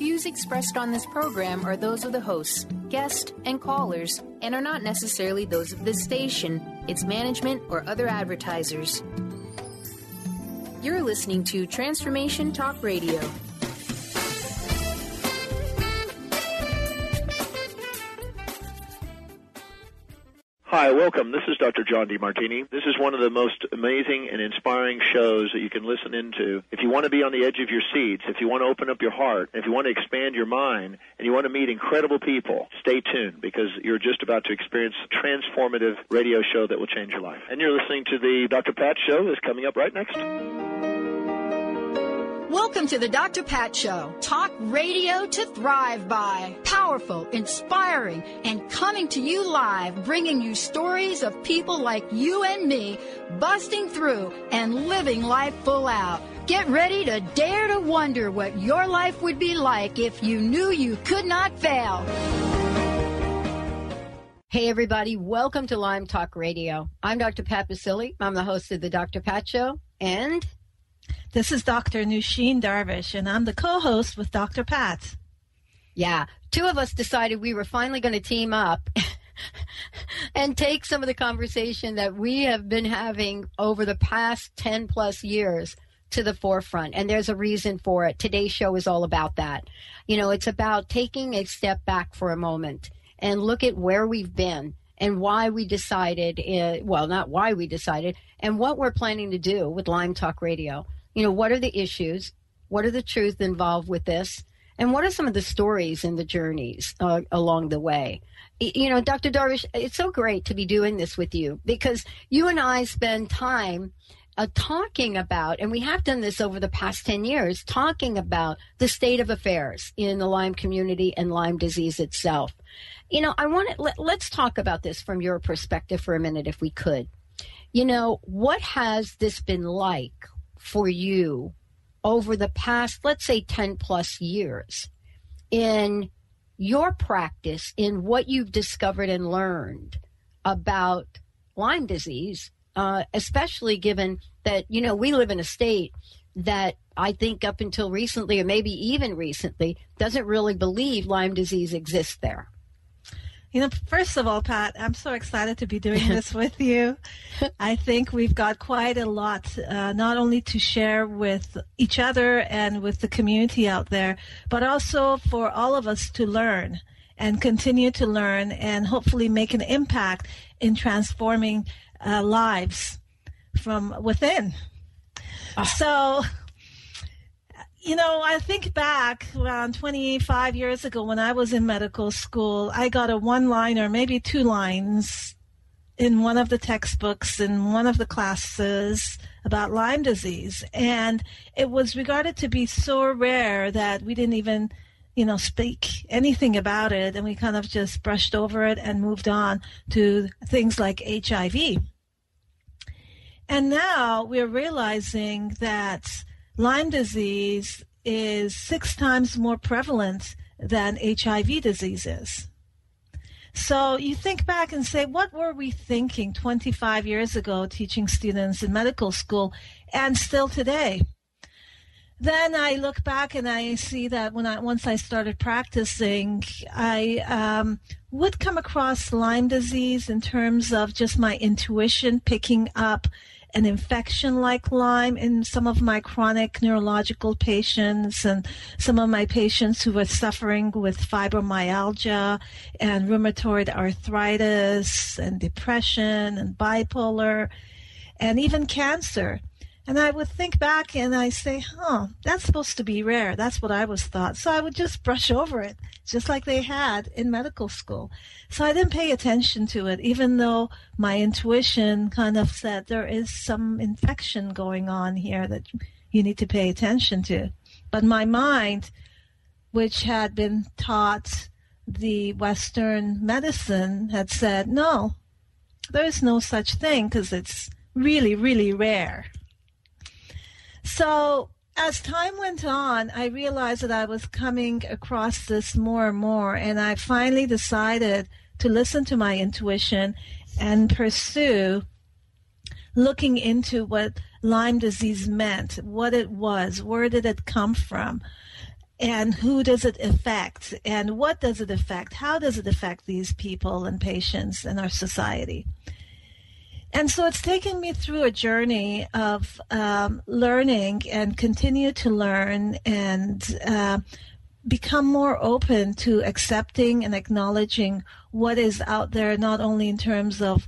views expressed on this program are those of the hosts, guests, and callers, and are not necessarily those of this station, its management, or other advertisers. You're listening to Transformation Talk Radio. Hi, welcome. This is Dr. John DeMartini. This is one of the most amazing and inspiring shows that you can listen into. If you want to be on the edge of your seats, if you want to open up your heart, if you want to expand your mind, and you want to meet incredible people, stay tuned because you're just about to experience a transformative radio show that will change your life. And you're listening to the Dr. Pat Show that's coming up right next. Welcome to the Dr. Pat Show. Talk radio to thrive by. Powerful, inspiring, and coming to you live, bringing you stories of people like you and me, busting through and living life full out. Get ready to dare to wonder what your life would be like if you knew you could not fail. Hey, everybody. Welcome to Lyme Talk Radio. I'm Dr. Pat Baccili. I'm the host of the Dr. Pat Show, and this is Dr. Nooshin Darvish, and I'm the co-host with Dr. Pat. Yeah, two of us decided we were finally going to team up and take some of the conversation that we have been having over the past 10 plus years to the forefront. And there's a reason for it. Today's show is all about that. You know, it's about taking a step back for a moment and look at where we've been and why we decided, well, not why we decided, and what we're planning to do with Lyme Talk Radio. You know, what are the issues? What are the truths involved with this? And what are some of the stories and the journeys along the way? You know, Dr. Darvish, it's so great to be doing this with you because you and I spend time talking about, and we have done this over the past 10 years, talking about the state of affairs in the Lyme community and Lyme disease itself. You know, let's talk about this from your perspective for a minute, if we could. You know, what has this been like for you over the past, let's say, 10 plus years in your practice, in what you've discovered and learned about Lyme disease, especially given that, you know, we live in a state that I think up until recently, or maybe even recently, doesn't really believe Lyme disease exists there. You know, first of all, Pat, I'm so excited to be doing this with you. I think we've got quite a lot, not only to share with each other and with the community out there, but also for all of us to learn and continue to learn and hopefully make an impact in transforming lives from within. So, you know, I think back around 25 years ago when I was in medical school, I got a one-liner, maybe two lines in one of the textbooks in one of the classes about Lyme disease. And it was regarded to be so rare that we didn't even, you know, speak anything about it. And we kind of just brushed over it and moved on to things like HIV. And now we're realizing that Lyme disease is 6 times more prevalent than HIV disease is. So you think back and say, what were we thinking 25 years ago teaching students in medical school and still today? Then I look back and I see that once I started practicing, I would come across Lyme disease in terms of just my intuition picking up an infection like Lyme in some of my chronic neurological patients and some of my patients who were suffering with fibromyalgia and rheumatoid arthritis and depression and bipolar and even cancer. And I would think back and I say, that's supposed to be rare. That's what I was taught. So I would just brush over it, just like they had in medical school. So I didn't pay attention to it, even though my intuition kind of said there is some infection going on here that you need to pay attention to. But my mind, which had been taught the Western medicine, had said, no, there is no such thing because it's really, really rare. So as time went on, I realized that I was coming across this more and more, and I finally decided to listen to my intuition and pursue looking into what Lyme disease meant, what it was, where did it come from. and who does it affect, and what does it affect? How does it affect these people and patients in our society? And so it's taken me through a journey of learning and continue to learn and become more open to accepting and acknowledging what is out there, not only in terms of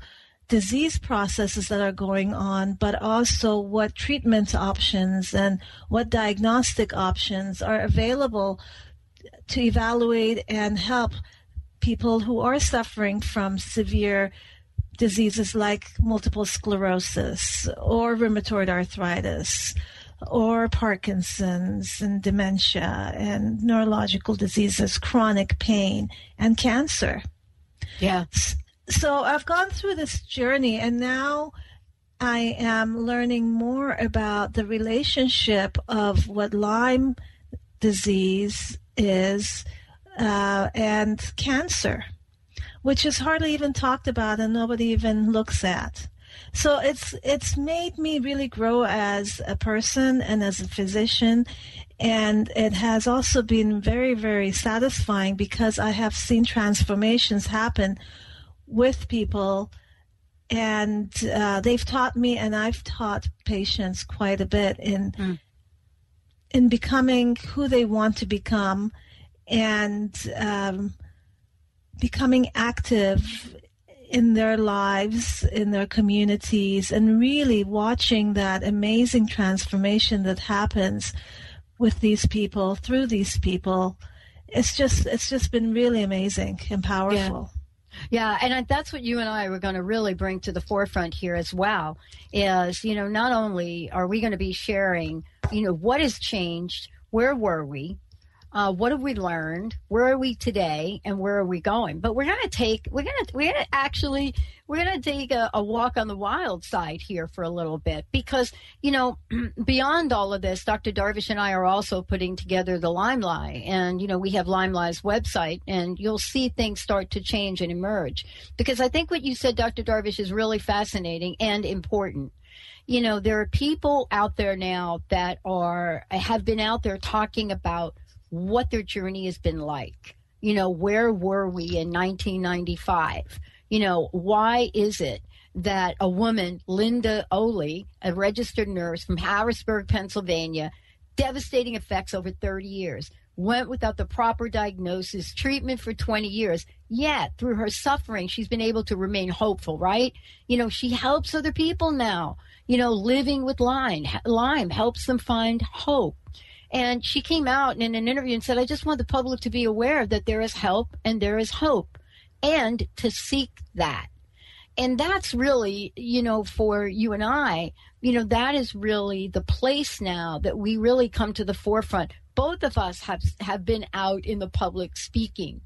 disease processes that are going on, but also what treatment options and what diagnostic options are available to evaluate and help people who are suffering from severe diseases like multiple sclerosis or rheumatoid arthritis or Parkinson's and dementia and neurological diseases, chronic pain, and cancer. Yeah. So I've gone through this journey, and now I am learning more about the relationship of what Lyme disease is and cancer, which is hardly even talked about and nobody even looks at. So it's made me really grow as a person and as a physician, and it has also been very, very satisfying because I have seen transformations happen with people, and they've taught me, and I've taught patients quite a bit in becoming who they want to become and becoming active in their lives, in their communities, and really watching that amazing transformation that happens with these people, through these people. It's just been really amazing and powerful. Yeah, and that's what you and I were going to really bring to the forefront here as well, is, not only are we going to be sharing, what has changed, where were we, what have we learned, where are we today, and where are we going? But we're going to take a walk on the wild side here for a little bit, because, beyond all of this, Dr. Darvish and I are also putting together the Lyme Lie, and, we have Lyme Lie's website, and you'll see things start to change and emerge. Because I think what you said, Dr. Darvish, is really fascinating and important. There are people out there now that have been out there talking about what their journey has been like. Where were we in 1995? Why is it that a woman, Linda Oley, a registered nurse from Harrisburg, Pennsylvania, devastating effects over 30 years, went without the proper diagnosis, treatment for 20 years, yet through her suffering, she's been able to remain hopeful, right? She helps other people now, living with Lyme helps them find hope. And she came out in an interview and said, I just want the public to be aware that there is help and there is hope, and to seek that. And that's really, for you and I, that is really the place now that we really come to the forefront. Both of us have been out in the public speaking.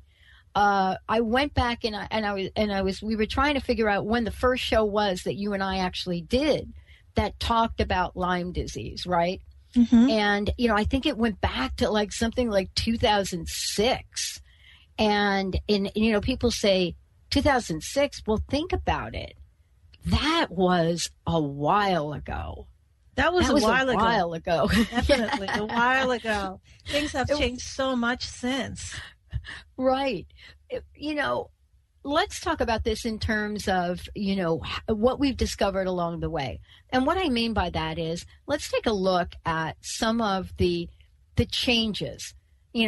I went back we were trying to figure out when the first show was that you and I actually did that talked about Lyme disease, right? Mm-hmm. And, I think it went back to something like 2006. And people say 2006. Well, think about it. That was a while ago. That was a while ago. Definitely Yeah. a while ago. Things have changed so much since. Right. Let's talk about this in terms of, what we've discovered along the way. And what I mean by that is, let's take a look at some of the changes,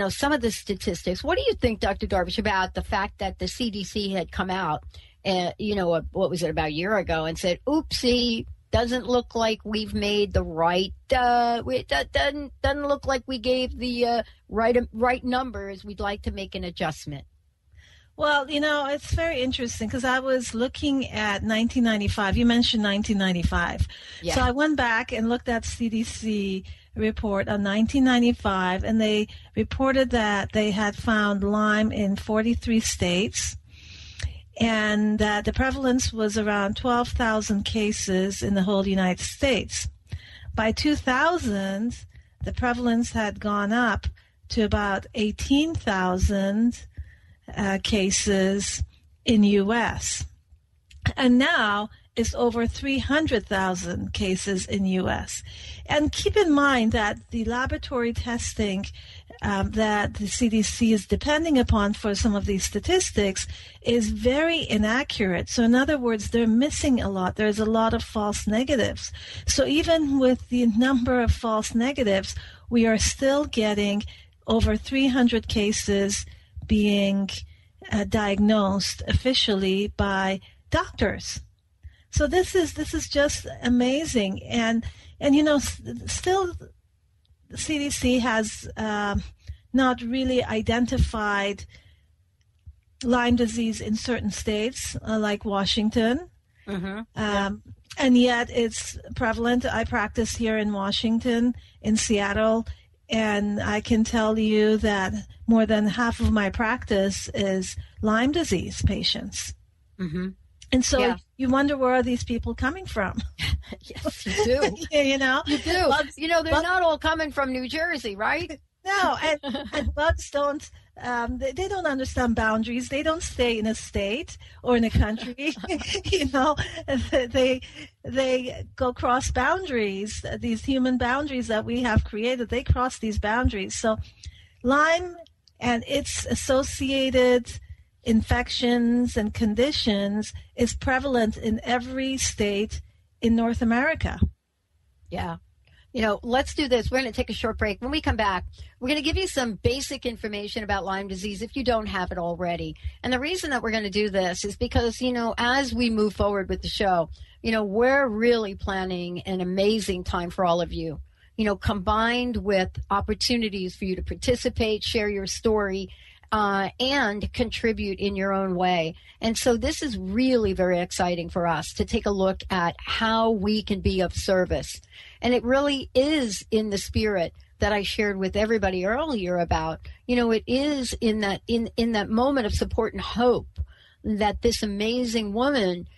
some of the statistics. What do you think, Dr. Darvish, about the fact that the CDC had come out, what was it, about a year ago, and said, oopsie, doesn't look like we've made the right, doesn't look like we gave the right numbers. We'd like to make an adjustment. Well, it's very interesting because I was looking at 1995. You mentioned 1995. Yeah. So I went back and looked at CDC report on 1995, and they reported that they had found Lyme in 43 states, and that the prevalence was around 12,000 cases in the whole United States. By 2000, the prevalence had gone up to about 18,000 cases in U.S. And now it's over 300,000 cases in U.S. And keep in mind that the laboratory testing that the CDC is depending upon for some of these statistics is very inaccurate. So in other words, they're missing a lot. There's a lot of false negatives. So even with the number of false negatives, we are still getting over 300 cases being diagnosed officially by doctors. So this is just amazing. And still the CDC has not really identified Lyme disease in certain states, like Washington. Mm-hmm. And yet it's prevalent. I practice here in Washington, in Seattle, and I can tell you that more than half of my practice is Lyme disease patients. Mm-hmm. And so you wonder, where are these people coming from? Yes, you do. You do. Bugs, they're not all coming from New Jersey, right? No, and bugs don't. They don't understand boundaries. They don't stay in a state or in a country. They go cross boundaries. These human boundaries that we have created, they cross these boundaries. So, Lyme and its associated infections and conditions is prevalent in every state in North America. Yeah. Let's do this. We're going to take a short break. When we come back, we're going to give you some basic information about Lyme disease if you don't have it already. And the reason that we're going to do this is because, as we move forward with the show, we're really planning an amazing time for all of you, combined with opportunities for you to participate, share your story, and contribute in your own way. And so this is really very exciting for us to take a look at how we can be of service. And it really is in the spirit that I shared with everybody earlier about, it is in that moment of support and hope that this amazing woman,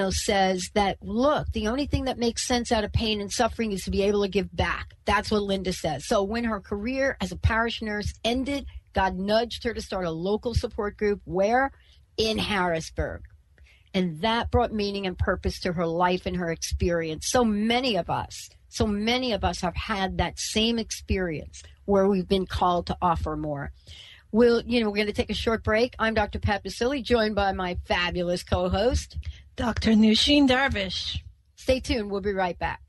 says that, look, the only thing that makes sense out of pain and suffering is to be able to give back. That's what Linda says. So when her career as a parish nurse ended, God nudged her to start a local support group. Where? In Harrisburg. And that brought meaning and purpose to her life and her experience. So many of us have had that same experience where we've been called to offer more. We're going to take a short break. I'm Dr. Pat Baccili, joined by my fabulous co-host, Dr. Nooshin Darvish. Stay tuned. We'll be right back.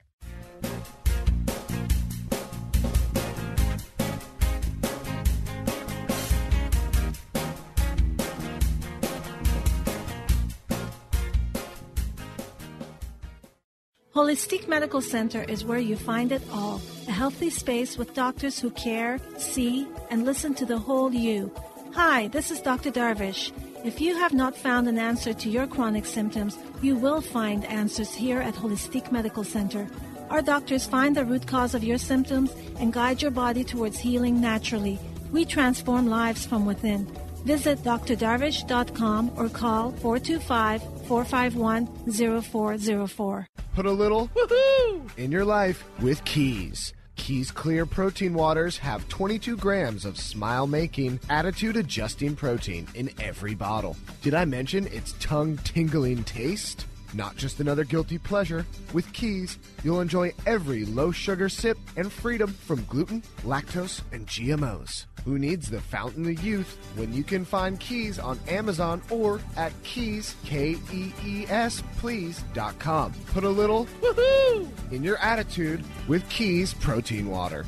Holistic Medical Center is where you find it all. A healthy space with doctors who care, see, and listen to the whole you. Hi, this is Dr. Darvish. If you have not found an answer to your chronic symptoms, you will find answers here at Holistic Medical Center. Our doctors find the root cause of your symptoms and guide your body towards healing naturally. We transform lives from within. Visit drdarvish.com or call 425-451-0404. Put a little woohoo in your life with Keys. Keys Clear Protein Waters have 22 grams of smile-making, attitude-adjusting protein in every bottle. Did I mention its tongue-tingling taste? Not just another guilty pleasure. With Keys, you'll enjoy every low-sugar sip and freedom from gluten, lactose, and GMOs. Who needs the fountain of youth when you can find Keys on Amazon or at Keys, Kees, please.com. Put a little woohoo in your attitude with Keys Protein Water.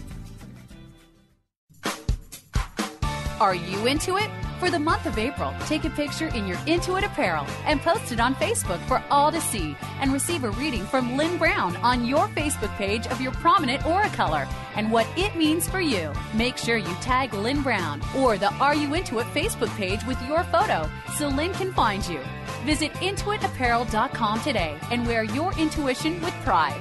Are you into it? For the month of April, take a picture in your Intuit apparel and post it on Facebook for all to see and receive a reading from Lynn Brown on your Facebook page of your prominent aura color and what it means for you. Make sure you tag Lynn Brown or the Are You Into It Facebook page with your photo so Lynn can find you. Visit intuitapparel.com today and wear your intuition with pride.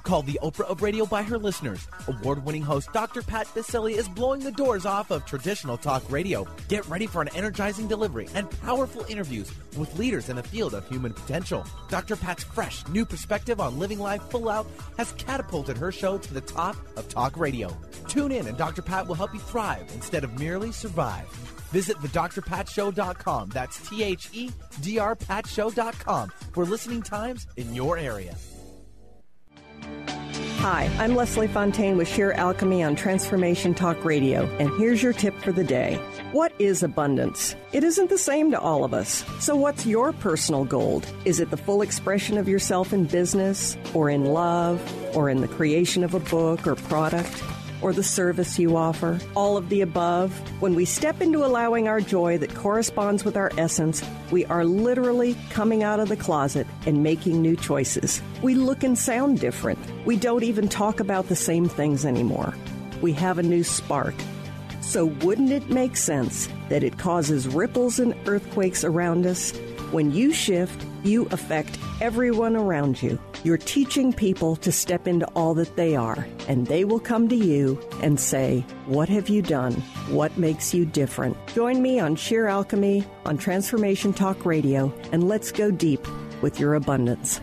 Called the Oprah of radio by her listeners, award-winning host Dr. Pat Baccili is blowing the doors off of traditional talk radio. Get ready for an energizing delivery and powerful interviews with leaders in the field of human potential. Dr. Pat's fresh, new perspective on living life full out has catapulted her show to the top of talk radio. Tune in and Dr. Pat will help you thrive instead of merely survive. Visit thedrpatshow.com. That's THEDRPatShow.com for listening times in your area. Hi, I'm Leslie Fontaine with Sheer Alchemy on Transformation Talk Radio, and here's your tip for the day. What is abundance? It isn't the same to all of us. So what's your personal gold? Is it the full expression of yourself in business, or in love, or in the creation of a book or product, or the service you offer? All of the above? When we step into allowing our joy that corresponds with our essence, we are literally coming out of the closet and making new choices. We look and sound different. We don't even talk about the same things anymore. We have a new spark. So wouldn't it make sense that it causes ripples and earthquakes around us? When you shift, you affect everyone around you. You're teaching people to step into all that they are, and they will come to you and say, what have you done? What makes you different? Join me on Sheer Alchemy on Transformation Talk Radio, and let's go deep with your abundance.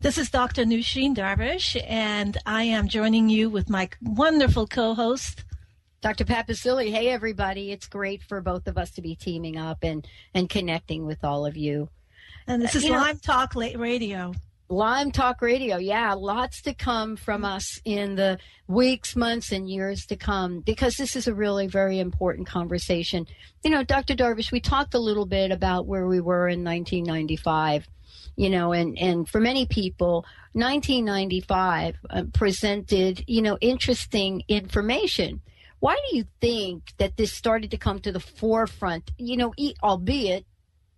This is Dr. Nooshin Darvish, and I am joining you with my wonderful co-host, Dr. Pat Baccili. Hey, everybody. It's great for both of us to be teaming up and connecting with all of you. And this is Lyme Talk Radio. Lyme Talk Radio, yeah. Lots to come from us in the weeks, months, and years to come, because this is a really very important conversation. You know, Dr. Darvish, we talked a little bit about where we were in 1995. You know, and for many people, 1995 presented, interesting information. Why do you think that this started to come to the forefront, albeit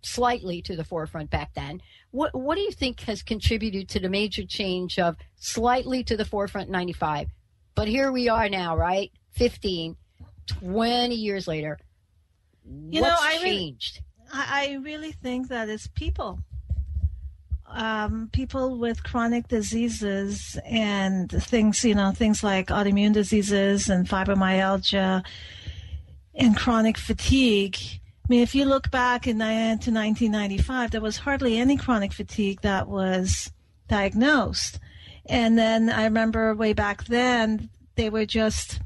slightly to the forefront back then? What do you think has contributed to the major change of slightly to the forefront in 95? But here we are now, right? 15, 20 years later. What's changed? I really think that it's people. People with chronic diseases and things like autoimmune diseases and fibromyalgia and chronic fatigue. I mean, if you look back to 1995, there was hardly any chronic fatigue that was diagnosed. And then I remember way back then, they were just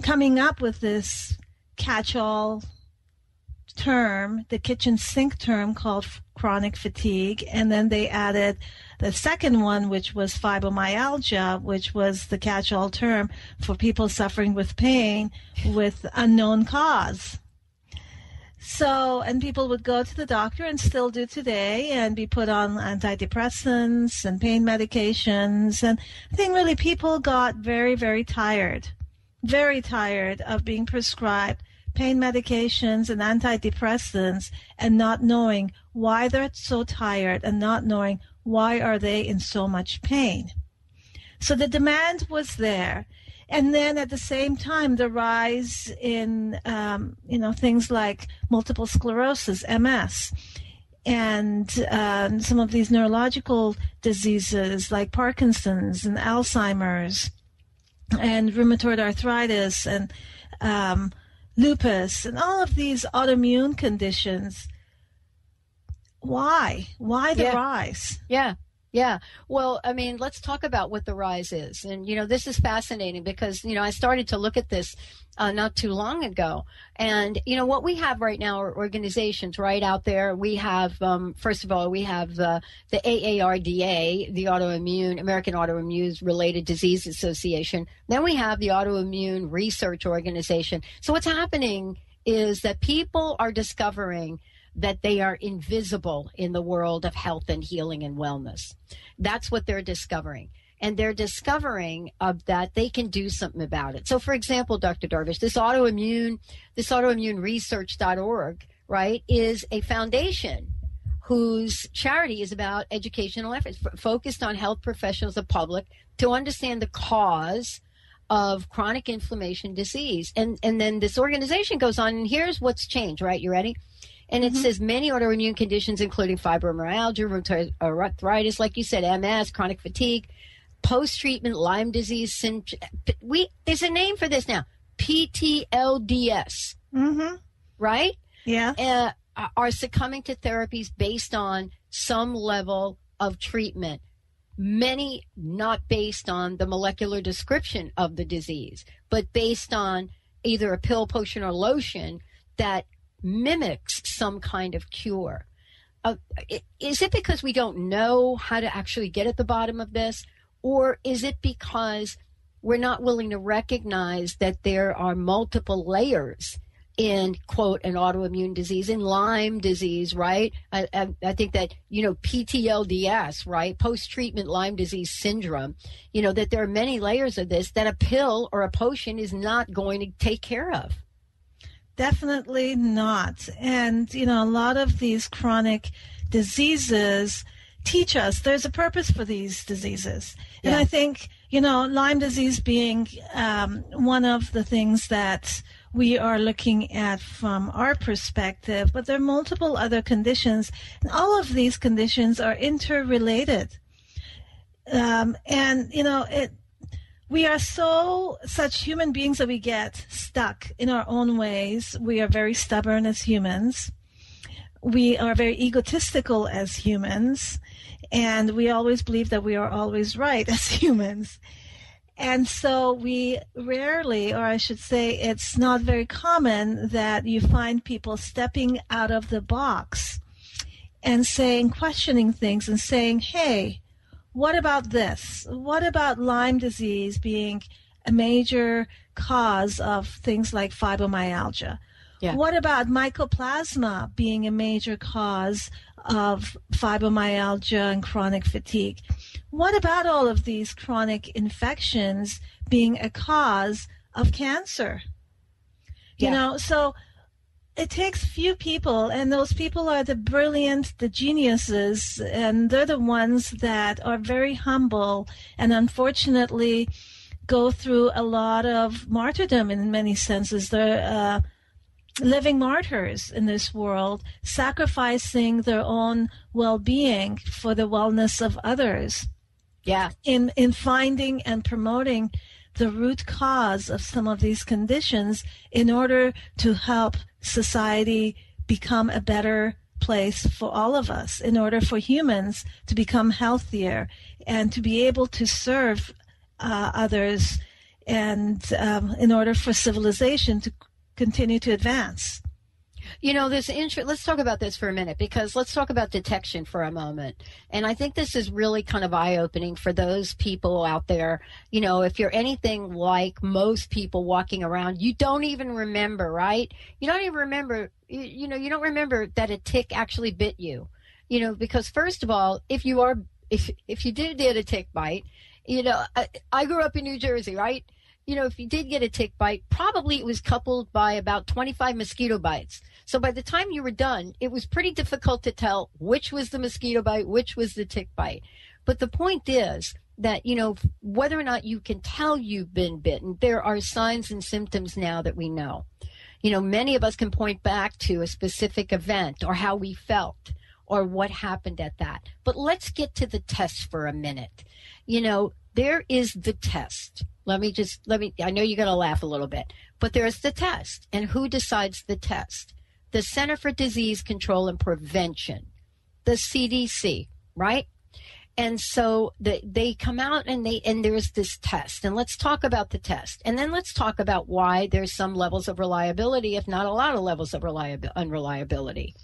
coming up with this catch-all term, the kitchen sink term called chronic fatigue, and then they added the second one, which was fibromyalgia, which was the catch-all term for people suffering with pain with unknown cause. So, and people would go to the doctor, and still do today, and be put on antidepressants and pain medications. And I think really people got very, very tired of being prescribed pain medications and antidepressants and not knowing why they're so tired and not knowing why are they in so much pain. So the demand was there. And then at the same time, the rise in, things like multiple sclerosis, MS, and some of these neurological diseases like Parkinson's and Alzheimer's and rheumatoid arthritis and lupus and all of these autoimmune conditions. Why the rise? Yeah. Well, I mean, let's talk about what the rise is. And, this is fascinating because, I started to look at this not too long ago. And, what we have right now are organizations right out there. We have, first of all, we have the AARDA, the American Autoimmune Related Disease Association. Then we have the Autoimmune Research Organization. So what's happening is that people are discovering that they are invisible in the world of health and healing and wellness. That's what they're discovering. And they're discovering that they can do something about it. So, for example, Dr. Darvish, this autoimmuneresearch.org, right, is a foundation whose charity is about educational efforts focused on health professionals and public to understand the cause of chronic inflammation disease. And then this organization goes on, and here's what's changed, right? You ready? And it says many autoimmune conditions, including fibromyalgia, rheumatoid arthritis, like you said, MS, chronic fatigue, post-treatment Lyme disease. There's a name for this now, PTLDS, right? Yeah. Are succumbing to therapies based on some level of treatment. many not based on the molecular description of the disease, but based on either a pill, potion, or lotion that mimics some kind of cure. Is it because we don't know how to actually get at the bottom of this? Or is it because we're not willing to recognize that there are multiple layers in, quote, an autoimmune disease, in Lyme disease, right? I think that, PTLDS, right? Post-treatment Lyme disease syndrome, that there are many layers of this that a pill or a potion is not going to take care of. Definitely not. And, a lot of these chronic diseases teach us there's a purpose for these diseases. And I think, Lyme disease being one of the things that we are looking at from our perspective, but there are multiple other conditions, and all of these conditions are interrelated. We are such human beings that we get stuck in our own ways. We are very stubborn as humans. We are very egotistical as humans, and we always believe that we are always right as humans. And so we rarely, or I should say it's not very common, that you find people stepping out of the box and questioning things and saying, hey, what about this? What about Lyme disease being a major cause of things like fibromyalgia? Yeah. What about mycoplasma being a major cause of fibromyalgia and chronic fatigue? What about all of these chronic infections being a cause of cancer? So it takes few people, and those people are the brilliant, the geniuses, and they're the ones that are very humble and unfortunately go through a lot of martyrdom in many senses. They're living martyrs in this world, sacrificing their own well-being for the wellness of others. Yeah. In finding and promoting the root cause of some of these conditions in order to help society become a better place for all of us, in order for humans to become healthier and to be able to serve others, and in order for civilization to continue to advance. Let's talk about this for a minute, because let's talk about detection for a moment. And I think this is really kind of eye-opening for those people out there. If you're anything like most people walking around, you don't even remember, right? You don't even remember, you don't remember that a tick actually bit you, because first of all, if you did get a tick bite, I grew up in New Jersey, right? If you did get a tick bite, probably it was coupled by about 25 mosquito bites. So by the time you were done, it was pretty difficult to tell which was the mosquito bite, which was the tick bite. But the point is that, whether or not you can tell you've been bitten, there are signs and symptoms now that we know. Many of us can point back to a specific event or how we felt or what happened at that. But let's get to the test for a minute. There is the test. I know you're going to laugh a little bit, but there's the test. And who decides the test? The Center for Disease Control and Prevention, the CDC, right? And so they come out and there's this test. And let's talk about the test. And then let's talk about why there's some levels of reliability, if not a lot of levels of unreliability.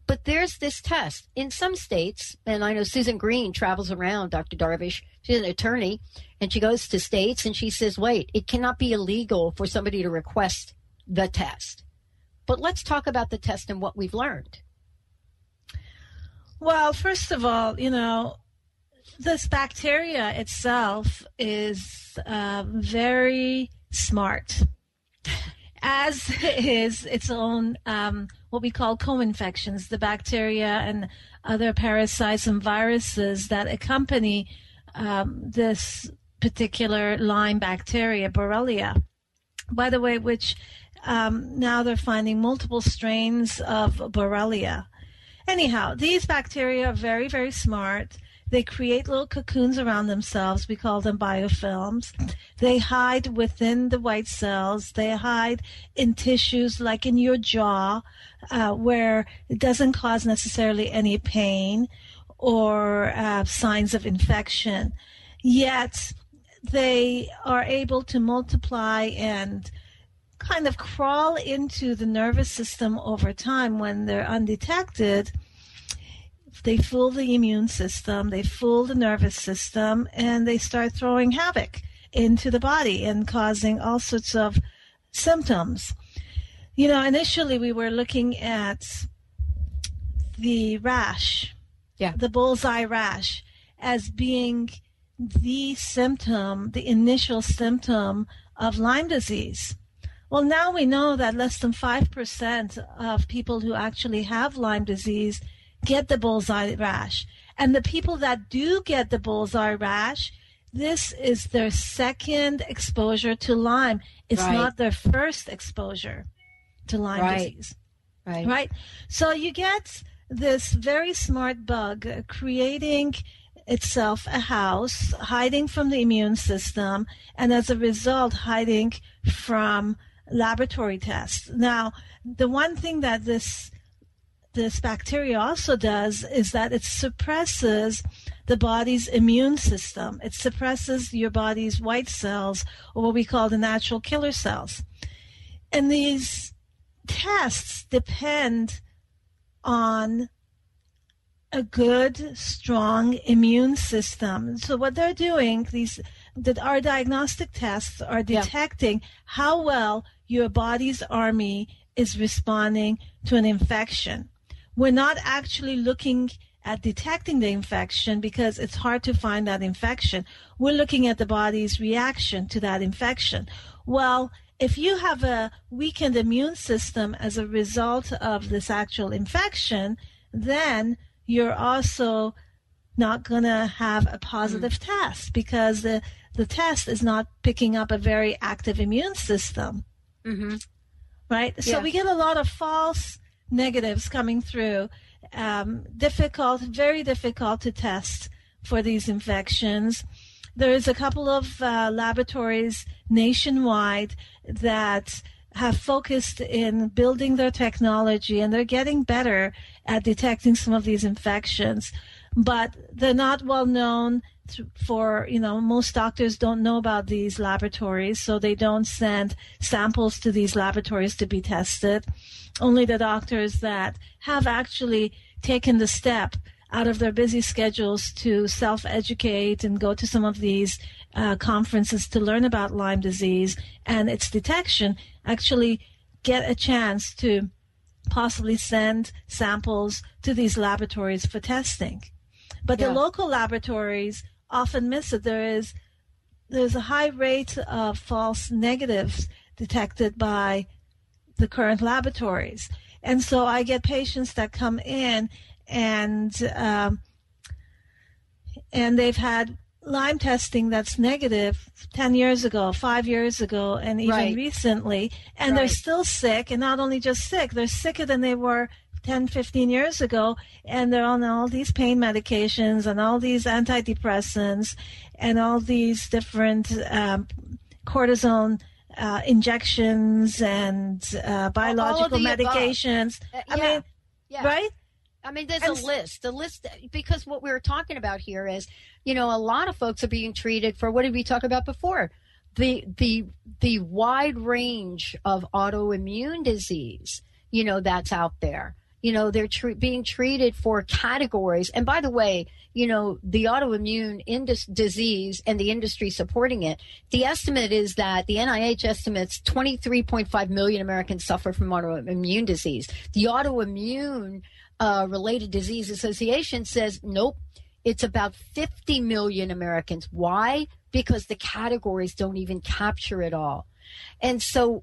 But there's this test. In some states, and I know Susan Green travels around, Dr. Darvish, she's an attorney, and she goes to states and she says, wait, it cannot be illegal for somebody to request the test. But let's talk about the test and what we've learned. Well, first of all, this bacteria itself is very smart, as is its own what we call co-infections, the bacteria and other parasites and viruses that accompany this particular Lyme bacteria, Borrelia. By the way, which now they're finding multiple strains of Borrelia. Anyhow, these bacteria are very, very smart. They create little cocoons around themselves. We call them biofilms. They hide within the white cells. They hide in tissues like in your jaw, where it doesn't cause necessarily any pain, or signs of infection. Yet they are able to multiply and kind of crawl into the nervous system over time when they're undetected. They fool the immune system, they fool the nervous system, and they start throwing havoc into the body and causing all sorts of symptoms. You know, initially we were looking at the rash, the bullseye rash, as being the symptom, the initial symptom of Lyme disease. Well, now we know that less than 5% of people who actually have Lyme disease get the bullseye rash. And the people that do get the bullseye rash, this is their second exposure to Lyme. It's not their first exposure to Lyme disease. Right? So you get this very smart bug creating itself a house, hiding from the immune system, and as a result, hiding from laboratory tests. Now, the one thing that this bacteria also does is that it suppresses the body's immune system. It suppresses your body's white cells, or what we call the natural killer cells. And these tests depend on a good, strong immune system. So what they're doing, our diagnostic tests are detecting how well your body's army is responding to an infection. We're not actually looking at detecting the infection because it's hard to find that infection. We're looking at the body's reaction to that infection. Well, if you have a weakened immune system as a result of this actual infection, then you're also not going to have a positive test because the test is not picking up a very active immune system. Mm-hmm. Right? So we get a lot of false negatives coming through. Very difficult to test for these infections. There is a couple of laboratories nationwide that have focused in building their technology, and they're getting better at detecting some of these infections. But they're not well known for, most doctors don't know about these laboratories, so they don't send samples to these laboratories to be tested. Only the doctors that have actually taken the step out of their busy schedules to self-educate and go to some of these conferences to learn about Lyme disease and its detection actually get a chance to possibly send samples to these laboratories for testing. But the local laboratories often miss it. There's a high rate of false negatives detected by the current laboratories. And so I get patients that come in and they've had Lyme testing that's negative 10 years ago, 5 years ago, and even recently, and they're still sick, and not only just sick, they're sicker than they were 10, 15 years ago, and they're on all these pain medications and all these antidepressants and all these different cortisone injections and biological medications. Right? I mean, there's a list, because what we were talking about here is, a lot of folks are being treated for, what did we talk about before? The wide range of autoimmune disease, that's out there. They're being treated for categories. And by the way, the autoimmune disease and the industry supporting it, the estimate is that the NIH estimates 23.5 million Americans suffer from autoimmune disease. The Autoimmune Related Disease Association says, nope, it's about 50 million Americans. Why? Because the categories don't even capture it all. And so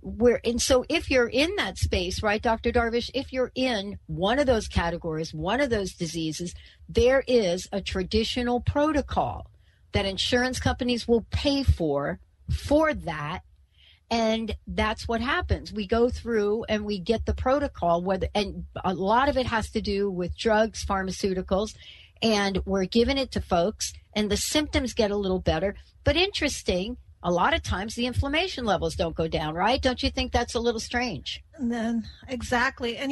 if you're in that space, right, Dr. Darvish, if you're in one of those categories, one of those diseases, there is a traditional protocol that insurance companies will pay for that. And that's what happens. We go through and we get the protocol, and a lot of it has to do with drugs, pharmaceuticals, and we're giving it to folks, and the symptoms get a little better. But interesting, a lot of times the inflammation levels don't go down, right? Don't you think that's a little strange? Exactly. And,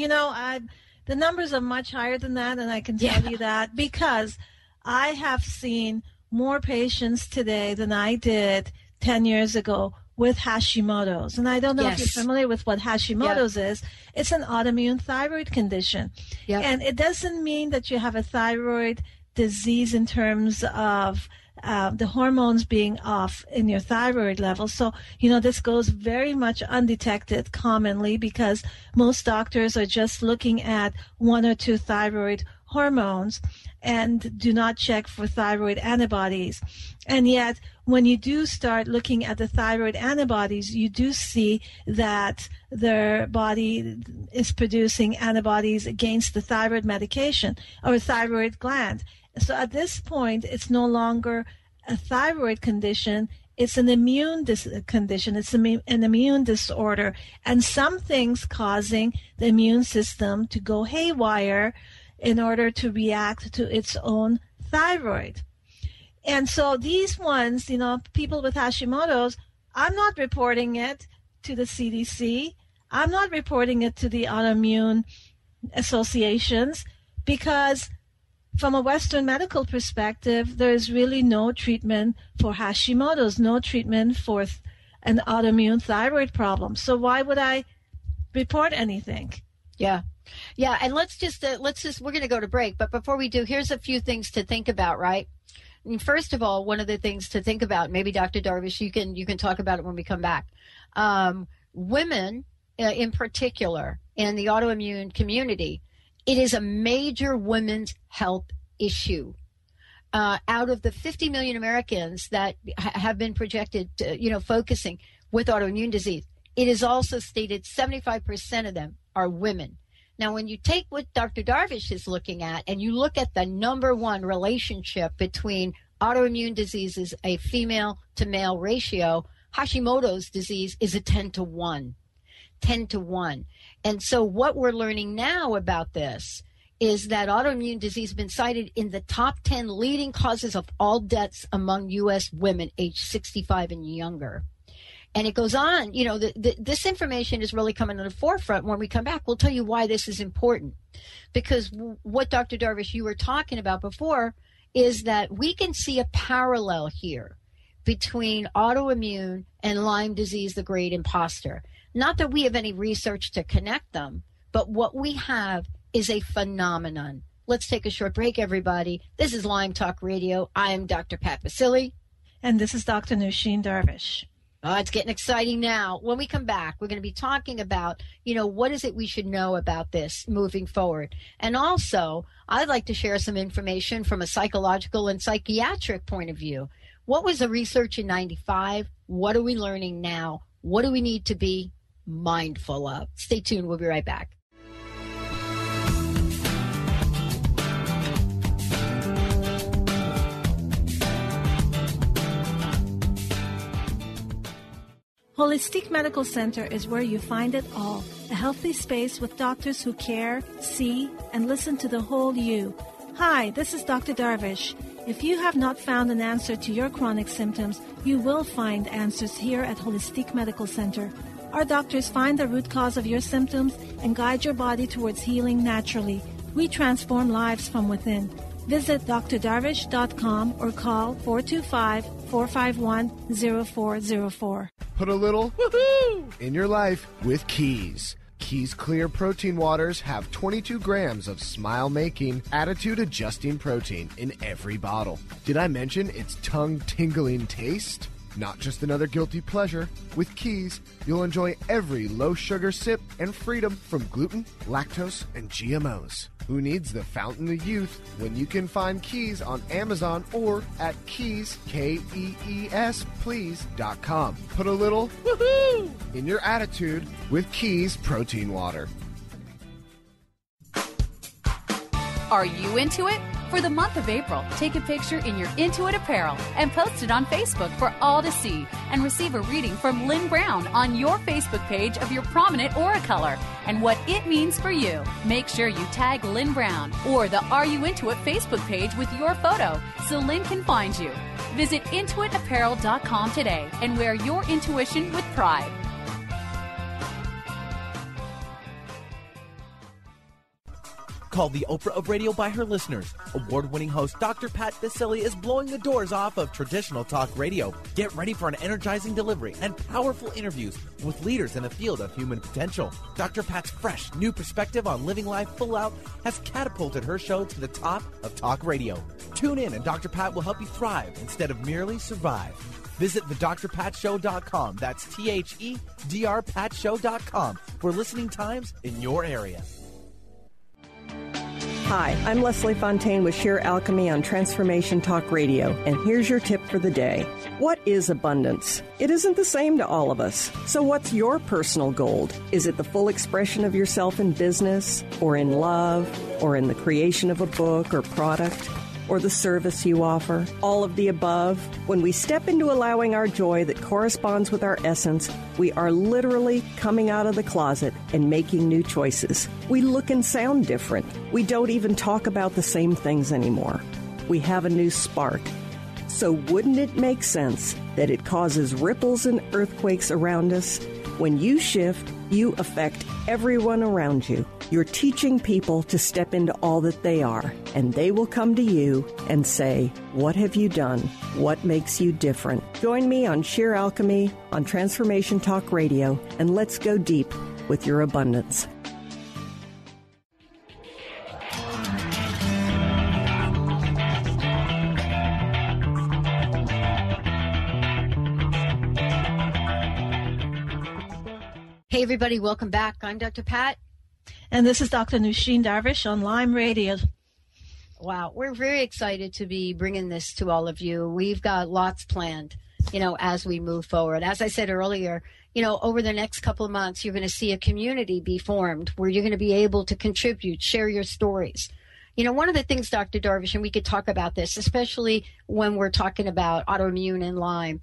The numbers are much higher than that, and I can tell you that because I have seen more patients today than I did 10 years ago with Hashimoto's. And I don't know if you're familiar with what Hashimoto's is. It's an autoimmune thyroid condition. And it doesn't mean that you have a thyroid disease in terms of the hormones being off in your thyroid level. So, this goes very much undetected commonly because most doctors are just looking at one or two thyroid hormones and do not check for thyroid antibodies. And yet, when you do start looking at the thyroid antibodies, you do see that their body is producing antibodies against the thyroid medication or thyroid gland. So at this point, it's no longer a thyroid condition. It's an immune condition. It's an immune disorder. And something's causing the immune system to go haywire in order to react to its own thyroid. And so these ones, people with Hashimoto's, I'm not reporting it to the CDC. I'm not reporting it to the autoimmune associations because from a Western medical perspective, there is really no treatment for Hashimoto's, no treatment for an autoimmune thyroid problem. So why would I report anything? Yeah, and let's just we're going to go to break, but before we do, here's a few things to think about, right? I mean, first of all, one of the things to think about, maybe Dr. Darvish, you can talk about it when we come back. Women, in particular, in the autoimmune community, it is a major women's health issue. Out of the 50 million Americans that have been projected, focusing with autoimmune disease, it is also stated 75% of them are women. Now, when you take what Dr. Darvish is looking at and you look at the number one relationship between autoimmune diseases, a female to male ratio, Hashimoto's disease is a 10 to 1. 10 to 1. And so what we're learning now about this is that autoimmune disease has been cited in the top 10 leading causes of all deaths among U.S. women aged 65 and younger. And it goes on, this information is really coming to the forefront. When we come back, we'll tell you why this is important. Because what Dr. Darvish, you were talking about before, is that we can see a parallel here between autoimmune and Lyme disease, the great imposter. Not that we have any research to connect them, but what we have is a phenomenon. Let's take a short break, everybody. This is Lyme Talk Radio. I am Dr. Pat Baccili. And this is Dr. Nooshin Darvish. Oh, it's getting exciting now. When we come back, we're going to be talking about, what is it we should know about this moving forward. And also, I'd like to share some information from a psychological and psychiatric point of view. What was the research in 95? What are we learning now? What do we need to be mindful of? Stay tuned. We'll be right back. Holistic Medical Center is where you find it all. A healthy space with doctors who care, see, and listen to the whole you. Hi, this is Dr. Darvish. If you have not found an answer to your chronic symptoms, you will find answers here at Holistic Medical Center. Our doctors find the root cause of your symptoms and guide your body towards healing naturally. We transform lives from within. Visit drdarvish.com or call 425-451-0404. Put a little woohoo in your life with Keys. Keys Clear Protein Waters have 22 grams of smile-making, attitude-adjusting protein in every bottle. Did I mention its tongue-tingling taste? Not just another guilty pleasure. With Keys, you'll enjoy every low-sugar sip and freedom from gluten, lactose, and GMOs. Who needs the fountain of youth when you can find Keys on Amazon or at Keys, Kees, please.com. Put a little woohoo in your attitude with Keys Protein Water. Are you into it? For the month of April, take a picture in your Into It apparel and post it on Facebook for all to see and receive a reading from Lynn Brown on your Facebook page of your prominent aura color and what it means for you. Make sure you tag Lynn Brown or the Are You Into It Facebook page with your photo so Lynn can find you. Visit intuitapparel.com today and wear your intuition with pride. Called the Oprah of Radio by her listeners, award-winning host Dr. Pat Baccili is blowing the doors off of traditional talk radio. Get ready for an energizing delivery and powerful interviews with leaders in the field of human potential. Dr. Pat's fresh, new perspective on living life full out has catapulted her show to the top of talk radio. Tune in and Dr. Pat will help you thrive instead of merely survive. Visit thedrpatshow.com. That's THEDRPatShow.com for listening times in your area. Hi, I'm Leslie Fontaine with Sheer Alchemy on Transformation Talk Radio, and here's your tip for the day. What is abundance? It isn't the same to all of us. So what's your personal gold? Is it the full expression of yourself in business, or in love, or in the creation of a book or product, or the service you offer? All of the above? When we step into allowing our joy that corresponds with our essence, we are literally coming out of the closet and making new choices. We look and sound different. We don't even talk about the same things anymore. We have a new spark. So wouldn't it make sense that it causes ripples and earthquakes around us? When you shift, you affect everyone around you. You're teaching people to step into all that they are, and they will come to you and say, what have you done? What makes you different? Join me on Sheer Alchemy on Transformation Talk Radio, and let's go deep with your abundance. Hey, everybody, welcome back. I'm Dr. Pat. And this is Dr. Nooshin Darvish on Lyme Radio. Wow, we're very excited to be bringing this to all of you. We've got lots planned, as we move forward. As I said earlier, over the next couple of months, you're going to see a community be formed where you're going to be able to contribute, share your stories. One of the things, Dr. Darvish, and we could talk about this, especially when we're talking about autoimmune and Lyme.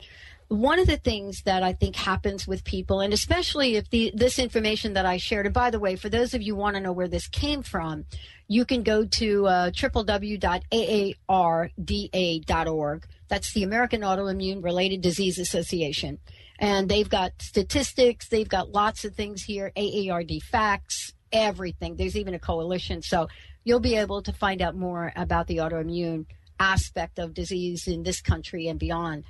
One of the things that I think happens with people, and especially if this information that I shared, and by the way, for those of you who want to know where this came from, you can go to www.aarda.org. That's the American Autoimmune Related Disease Association. And they've got statistics. They've got lots of things here, AARD facts, everything. There's even a coalition. So you'll be able to find out more about the autoimmune aspect of disease in this country and beyond.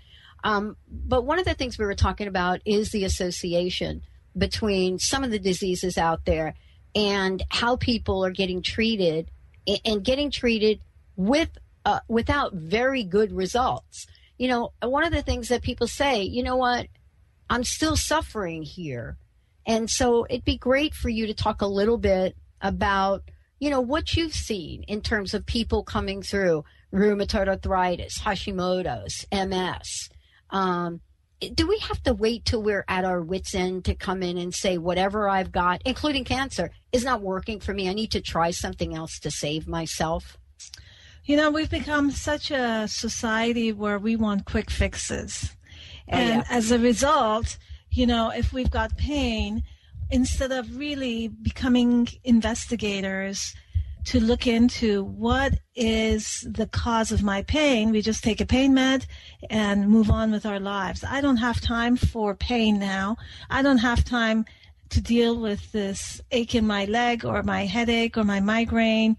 But one of the things we were talking about is the association between some of the diseases out there and how people are getting treated and getting treated without very good results. One of the things that people say, you know what, I'm still suffering here. And so it'd be great for you to talk a little bit about, what you've seen in terms of people coming through rheumatoid arthritis, Hashimoto's, MS. Do we have to wait till we're at our wit's end to come in and say whatever I've got, including cancer, is not working for me? I need to try something else to save myself. We've become such a society where we want quick fixes. And as a result, if we've got pain, instead of really becoming investigators to look into what is the cause of my pain, we just take a pain med and move on with our lives. I don't have time for pain now. I don't have time to deal with this ache in my leg or my headache or my migraine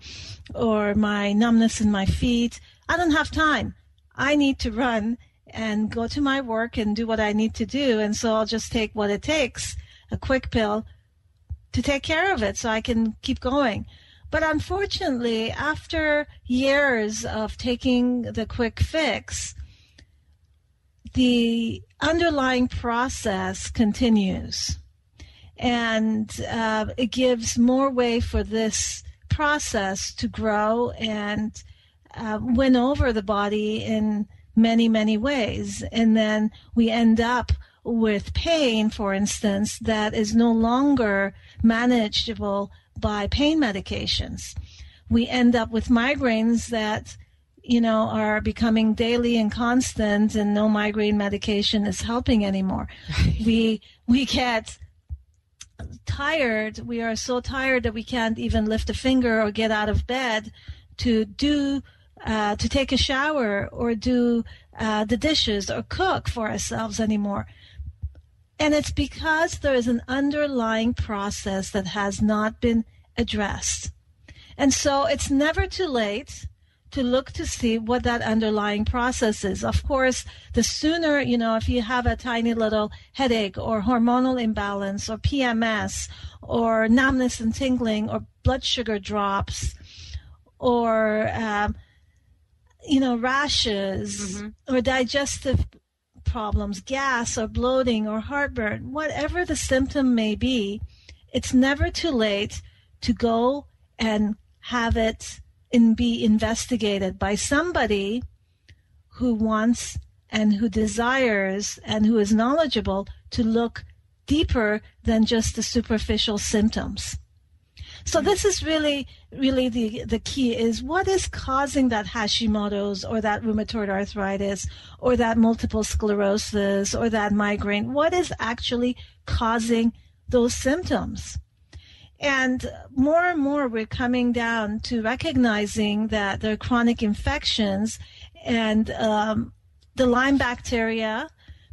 or my numbness in my feet. I don't have time. I need to run and go to my work and do what I need to do. And so I'll just take what it takes, a quick pill, to take care of it so I can keep going. But unfortunately, after years of taking the quick fix, the underlying process continues. And it gives more way for this process to grow and win over the body in many, many ways. And then we end up with pain, for instance, that is no longer manageable by pain medications. We end up with migraines that, are becoming daily and constant, and no migraine medication is helping anymore. We get tired. We are so tired that we can't even lift a finger or get out of bed to take a shower or do the dishes or cook for ourselves anymore. And it's because there is an underlying process that has not been addressed. And so it's never too late to look to see what that underlying process is. Of course, the sooner, if you have a tiny little headache or hormonal imbalance or PMS or numbness and tingling or blood sugar drops or, rashes or digestive problems, gas or bloating or heartburn, whatever the symptom may be, it's never too late to go and have it and be investigated by somebody who wants and who desires and who is knowledgeable to look deeper than just the superficial symptoms. So this is really the key is what is causing that Hashimoto's or that rheumatoid arthritis or that multiple sclerosis or that migraine? What is actually causing those symptoms? And more we're coming down to recognizing that there are chronic infections and the Lyme bacteria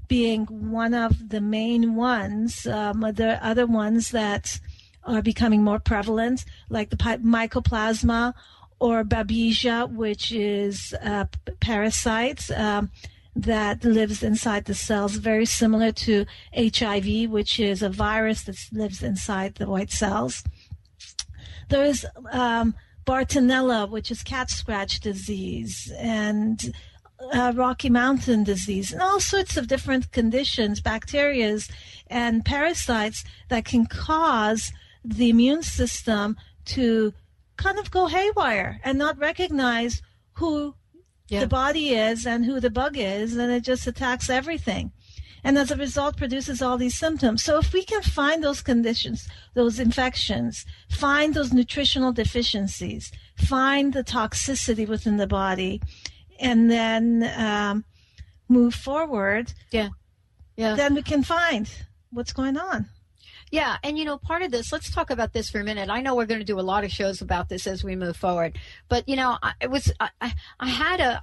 being one of the main ones. There are other ones that are becoming more prevalent, like the Mycoplasma or Babesia, which is parasites that lives inside the cells, very similar to HIV, which is a virus that lives inside the white cells. There is Bartonella, which is cat scratch disease, and Rocky Mountain disease, and all sorts of different conditions, bacteria and parasites that can cause the immune system to kind of go haywire and not recognize who the body is and who the bug is, and it just attacks everything. And as a result, produces all these symptoms. So if we can find those conditions, those infections, find those nutritional deficiencies, find the toxicity within the body, and then move forward, then we can find what's going on. Yeah, and part of this, let's talk about this for a minute. I know we're going to do a lot of shows about this as we move forward, but I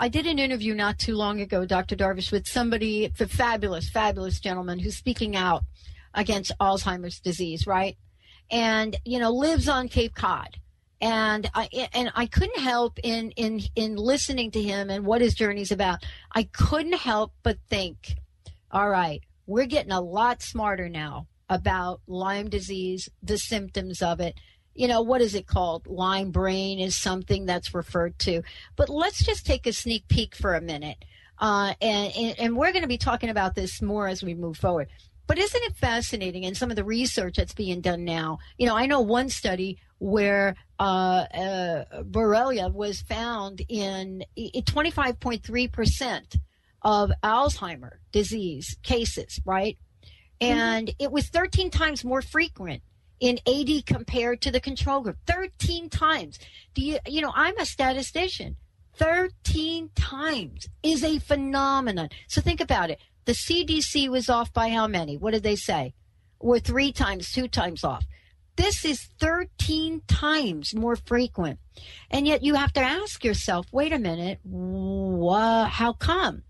did an interview not too long ago, Dr. Darvish, with somebody, a fabulous gentleman who's speaking out against Alzheimer's disease, right? And lives on Cape Cod. And I couldn't help in listening to him and what his journey's about. I couldn't help but think, all right, we're getting a lot smarter now about Lyme disease, the symptoms of it. What is it called? Lyme brain is something that's referred to. But let's just take a sneak peek for a minute. And we're going to be talking about this more as we move forward. But isn't it fascinating in some of the research that's being done now? I know one study where Borrelia was found in 25.3% of Alzheimer's disease cases, right? And it was 13 times more frequent in AD compared to the control group. 13 times. I'm a statistician. 13 times is a phenomenon. So think about it. The CDC was off by how many? What did they say? We're 3 times, 2 times off. This is 13 times more frequent. And yet you have to ask yourself, wait a minute, how come?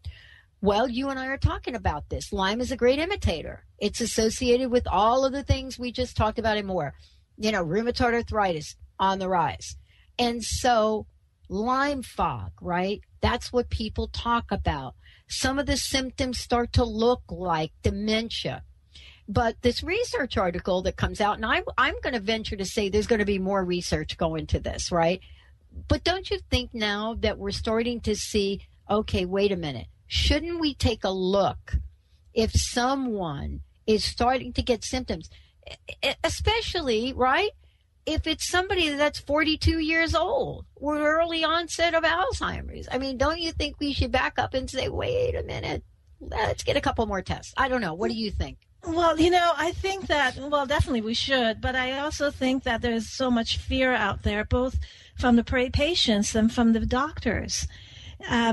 Well, you and I are talking about this. Lyme is a great imitator. It's associated with all of the things we just talked about and more. Rheumatoid arthritis on the rise. And so Lyme fog, right? That's what people talk about. Some of the symptoms start to look like dementia. But this research article that comes out, and I'm going to venture to say there's going to be more research going to this, right? But don't you think now that we're starting to see, okay, wait a minute. Shouldn't we take a look if someone is starting to get symptoms, especially, right, if it's somebody that's 42 years old or early onset of Alzheimer's? I mean, don't you think we should back up and say, wait a minute, let's get a couple more tests? I don't know. What do you think? Well, I think that, definitely we should, but I also think that there's so much fear out there, both from the patients and from the doctors.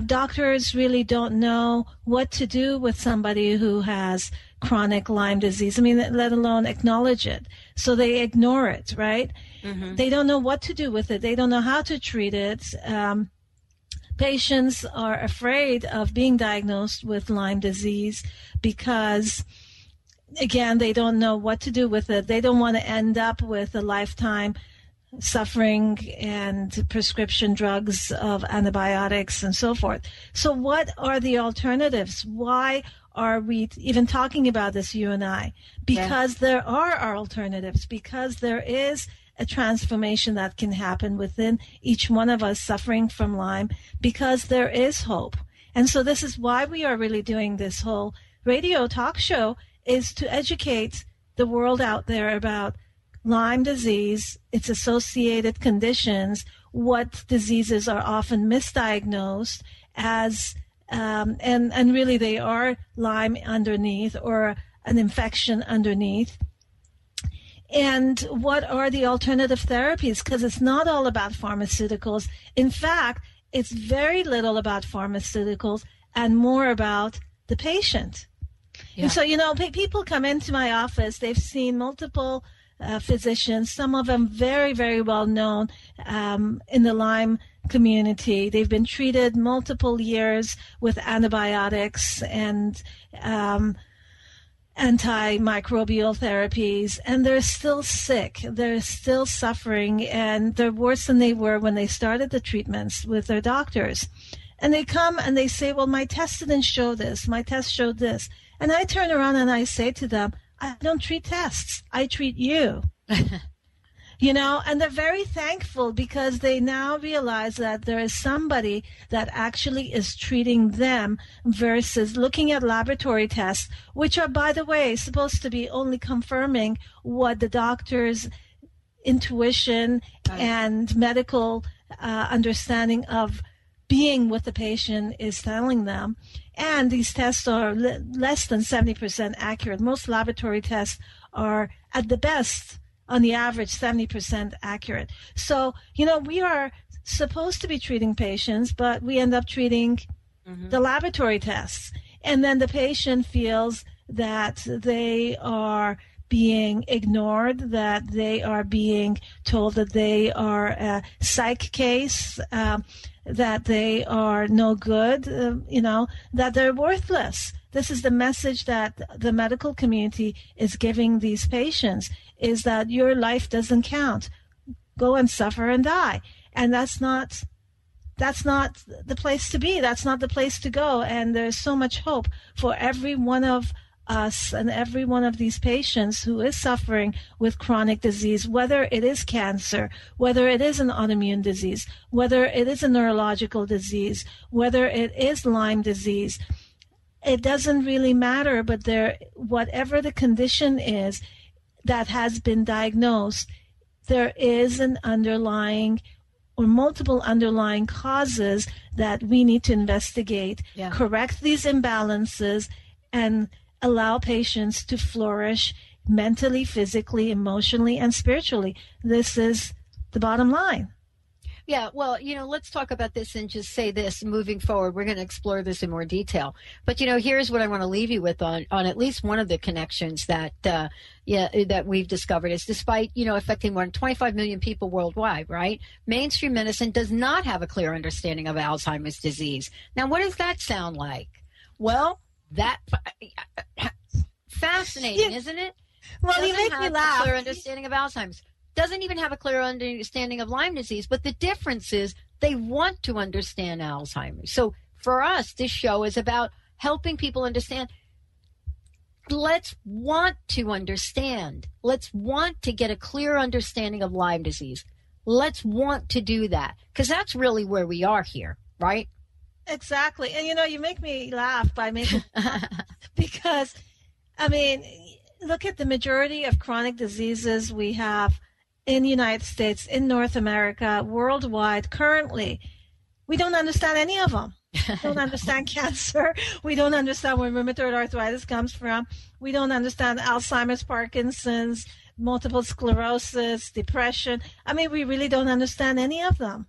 Doctors really don't know what to do with somebody who has chronic Lyme disease. I mean, let alone acknowledge it. So they ignore it, right? Mm-hmm. They don't know what to do with it. They don't know how to treat it. Patients are afraid of being diagnosed with Lyme disease because, again, they don't know what to do with it. They don't want to end up with a lifetime suffering and prescription drugs of antibiotics and so forth. So what are the alternatives? Why are we even talking about this, you and I? Because there are alternatives, because there is a transformation that can happen within each one of us suffering from Lyme, because there is hope. And so this is why we are really doing this whole radio talk show, is to educate the world out there about Lyme disease, its associated conditions, what diseases are often misdiagnosed as, and really they are Lyme underneath or an infection underneath. And what are the alternative therapies? Because it's not all about pharmaceuticals. In fact, it's very little about pharmaceuticals and more about the patient. Yeah. And so, you know, people come into my office, they've seen multiple physicians, some of them very, very well known in the Lyme community. They've been treated multiple years with antibiotics and antimicrobial therapies, and they're still sick. They're still suffering, and they're worse than they were when they started the treatments with their doctors. And they come and they say, well, my test didn't show this. My test showed this. And I turn around and I say to them, I don't treat tests. I treat you. You know, and they're very thankful because they now realize that there is somebody that actually is treating them versus looking at laboratory tests, which are, by the way, supposed to be only confirming what the doctor's intuition and medical understanding of being with the patient is telling them. And these tests are less than 70% accurate. Most laboratory tests are, at the best, on the average, 70% accurate. So, you know, we are supposed to be treating patients, but we end up treating the laboratory tests. And then the patient feels that they are being ignored, that they are being told that they are a psych case, that they are no good, you know, that they're worthless. This is the message that the medical community is giving these patients, is that your life doesn't count. Go and suffer and die. And that's not the place to be. That's not the place to go. And there's so much hope for every one of us and every one of these patients who is suffering with chronic disease, whether it is cancer, whether it is an autoimmune disease, whether it is a neurological disease, whether it is Lyme disease. It doesn't really matter, but whatever the condition is that has been diagnosed, there is an underlying or multiple underlying causes that we need to investigate, correct these imbalances, and allow patients to flourish mentally, physically, emotionally, and spiritually. This is the bottom line. Yeah, well, you know, let's talk about this and just say this moving forward. We're going to explore this in more detail. But, you know, here's what I want to leave you with on at least one of the connections that that we've discovered is, despite, you know, affecting more than 25 million people worldwide, right? Mainstream medicine does not have a clear understanding of Alzheimer's disease. Now, what does that sound like? Well, that fascinating, isn't it? Well, you make me laugh. A clear understanding of Alzheimer's. Doesn't even have a clear understanding of Lyme disease, but the difference is they want to understand Alzheimer's. So for us, this show is about helping people understand. Let's want to understand. Let's want to get a clear understanding of Lyme disease. Let's want to do that, because that's really where we are here, right? Exactly. And, you know, you make me laugh by making because, I mean, look at the majority of chronic diseases we have in the United States, in North America, worldwide, currently. We don't understand any of them. We don't understand cancer. We don't understand where rheumatoid arthritis comes from. We don't understand Alzheimer's, Parkinson's, multiple sclerosis, depression. I mean, we really don't understand any of them,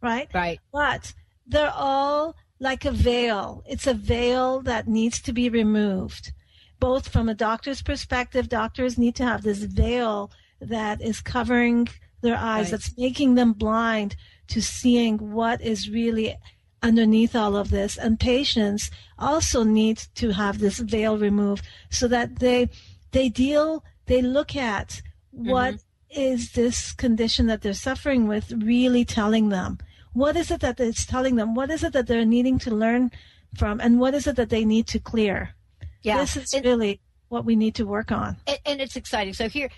right? Right. But they're all like a veil. It's a veil that needs to be removed. Both from a doctor's perspective, doctors need to have this veil that is covering their eyes, that's making them blind to seeing what is really underneath all of this. And patients also need to have this veil removed so that they look at what is this condition that they're suffering with really telling them? What is it that it's telling them? What is it that they're needing to learn from? And what is it that they need to clear? Yeah. This is really what we need to work on. And it's exciting. So here,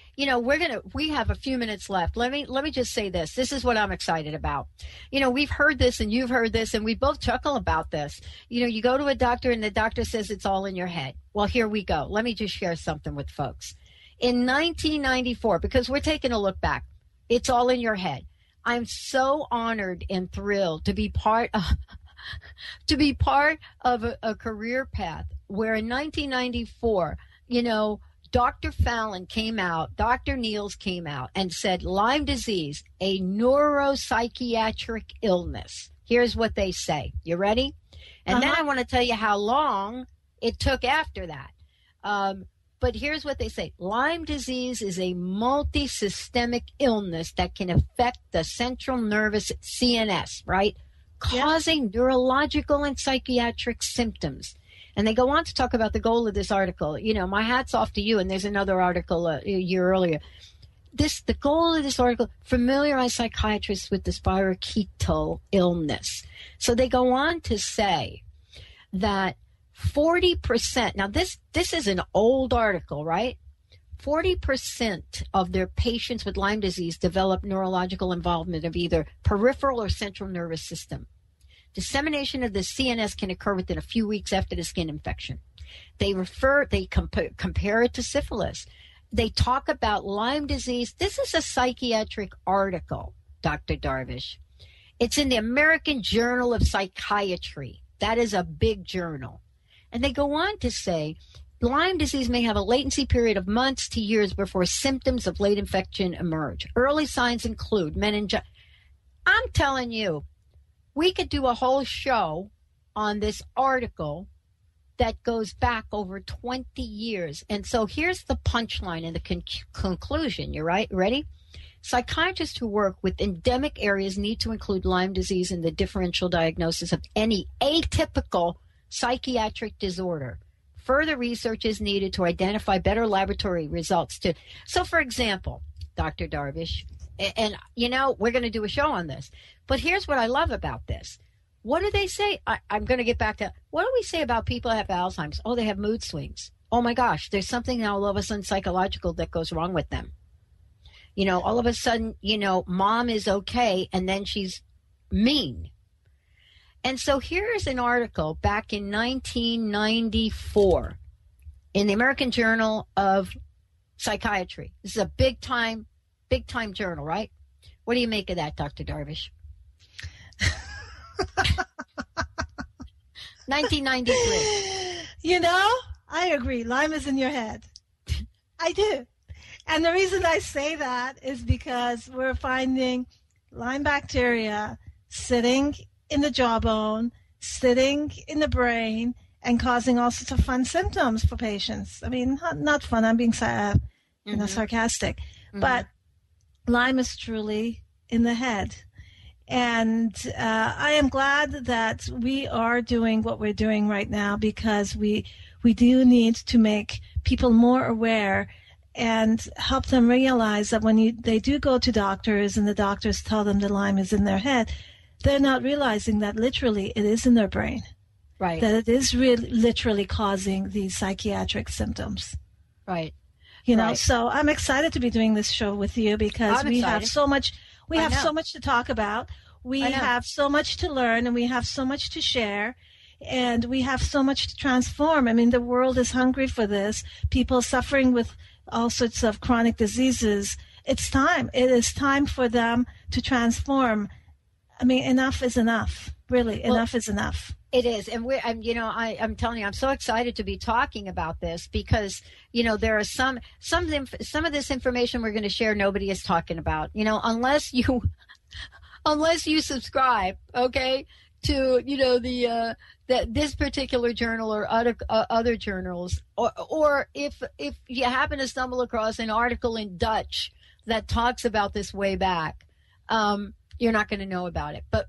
we have a few minutes left. Let me just say this. This is what I'm excited about. We've heard this and you've heard this and we both chuckle about this. You go to a doctor and the doctor says it's all in your head. Well, here we go. Let me just share something with folks. In 1994, because we're taking a look back, it's all in your head. I'm so honored and thrilled to be part of a career path where in 1994, Dr. Fallon came out, Dr. Niels came out and said, Lyme disease, a neuropsychiatric illness. Here's what they say. You ready? And then I want to tell you how long it took after that. But here's what they say. Lyme disease is a multi-systemic illness that can affect the central nervous CNS, right? Causing neurological and psychiatric symptoms. And they go on to talk about the goal of this article. My hat's off to you. And there's another article a year earlier. The goal of this article, familiarize psychiatrists with the spirochetal illness. So they go on to say that 40%, now this is an old article, right? 40% of their patients with Lyme disease develop neurological involvement of either peripheral or central nervous system. Dissemination of the CNS can occur within a few weeks after the skin infection. They compare it to syphilis. They talk about Lyme disease. This is a psychiatric article, Dr. Darvish. It's in the American Journal of Psychiatry. That is a big journal. And they go on to say, Lyme disease may have a latency period of months to years before symptoms of late infection emerge. Early signs include meningitis. I'm telling you, we could do a whole show on this article that goes back over 20 years. And so here's the punchline and the conclusion. You're right. Ready? Psychiatrists who work with endemic areas need to include Lyme disease in the differential diagnosis of any atypical psychiatric disorder. Further research is needed to identify better laboratory results. So, for example, Dr. Darvish, and we're going to do a show on this, but here's what I love about this. What do they say? I'm going to get back to, what do we say about people who have Alzheimer's? Oh, they have mood swings. Oh my gosh, there's something now all of a sudden psychological that goes wrong with them. All of a sudden, mom is okay and then she's mean. And so here's an article back in 1994 in the American Journal of Psychiatry. This is a big time journal, right? What do you make of that, Dr. Darvish? 1993. I agree. Lyme is in your head. I do. And the reason I say that is because we're finding Lyme bacteria sitting in the jawbone, sitting in the brain, and causing all sorts of fun symptoms for patients. I mean, not fun. I'm being sarcastic. Mm-hmm. But Lyme is truly in the head. And I am glad that we are doing what we're doing right now because we do need to make people more aware and help them realize that when they do go to doctors and the doctors tell them the Lyme is in their head, they're not realizing that literally it is in their brain. Right. That it is really literally causing these psychiatric symptoms. Right. So I'm excited to be doing this show with you because we have so much to talk about. We have so much to learn and we have so much to share and we have so much to transform. I mean, the world is hungry for this. People suffering with all sorts of chronic diseases. It's time. It is time for them to transform. I mean, enough is enough. Really, enough is enough. It is. And I'm telling you, I'm so excited to be talking about this because, there are some of this information we're going to share nobody is talking about, unless you subscribe, okay, to, this particular journal or other journals, or if you happen to stumble across an article in Dutch that talks about this way back, you're not going to know about it. But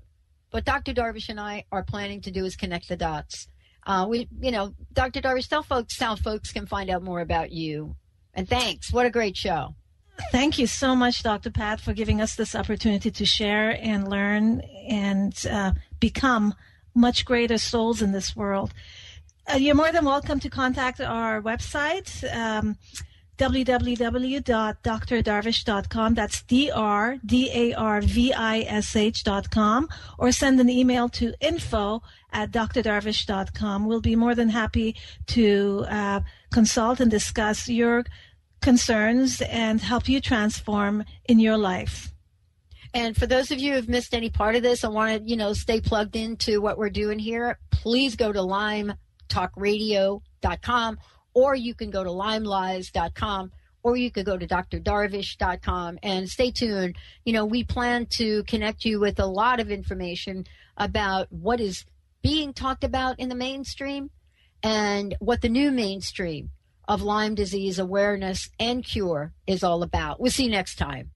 what Dr. Darvish and I are planning to do is connect the dots. Dr. Darvish, tell folks how folks can find out more about you. And thanks. What a great show. Thank you so much, Dr. Pat, for giving us this opportunity to share and learn and become much greater souls in this world. You're more than welcome to contact our website, www.drdarvish.com. That's DRDARVISH.com, or send an email to info@drdarvish.com. We'll be more than happy to consult and discuss your concerns and help you transform in your life. And for those of you who have missed any part of this and want to, stay plugged into what we're doing here, please go to LymeTalkRadio.com, or you can go to LymeLies.com, or you could go to drdarvish.com, and stay tuned. We plan to connect you with a lot of information about what is being talked about in the mainstream and what the new mainstream of Lyme disease awareness and cure is all about. We'll see you next time.